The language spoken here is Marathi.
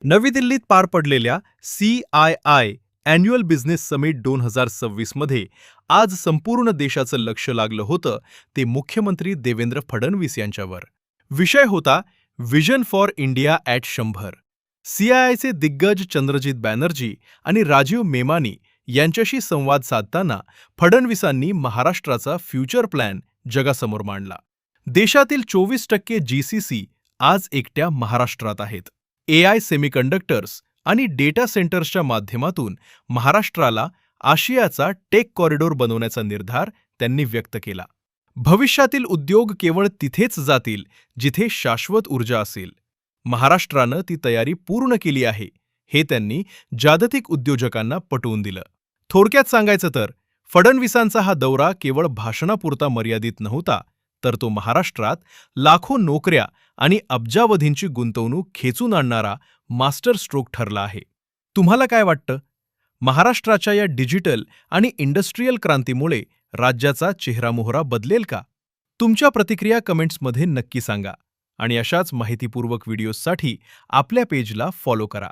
नवी दिल्लीत पार पडलेल्या CII अॅन्युअल बिझनेस समिट 2026 मध्ये आज संपूर्ण देशाचं लक्ष लागलं होतं ते मुख्यमंत्री देवेंद्र फडणवीस यांच्यावर. विषय होता विजन फॉर इंडिया ॲट 100. CIIचे दिग्गज चंद्रजीत बॅनर्जी आणि राजीव मेमानी यांच्याशी संवाद साधताना फडणवीसांनी महाराष्ट्राचा फ्युचर प्लॅन जगासमोर मांडला. देशातील 24% GCC आज एकट्या महाराष्ट्रात आहेत. AI सेमीकंडक्टर्स आणि डेटा सेंटर्सच्या माध्यमातून महाराष्ट्राला आशियाचा टेक कॉरिडॉर बनवण्याचा निर्धार त्यांनी व्यक्त केला. भविष्यातील उद्योग केवळ तिथेच जातील जिथे शाश्वत ऊर्जा असेल. महाराष्ट्रानं ती तयारी पूर्ण केली आहे, हे त्यांनी जागतिक उद्योजकांना पटवून दिलं. थोडक्यात सांगायचं तर फडणवीसांचा हा दौरा केवळ भाषणापुरता मर्यादित नव्हता, तर तो महाराष्ट्रात लाखो नोकऱ्या आणि अब्जावधींची गुंतवणूक खेचून आणणारा मास्टर स्ट्रोक ठरला आहे. तुम्हाला काय वाटतं? महाराष्ट्राच्या या डिजिटल आणि इंडस्ट्रियल क्रांतीमुळे राज्याचा चेहरामोहरा बदलेल का? तुमच्या प्रतिक्रिया कमेंट्समध्ये नक्की सांगा आणि अशाच माहितीपूर्वक व्हिडिओजसाठी आपल्या पेजला फॉलो करा.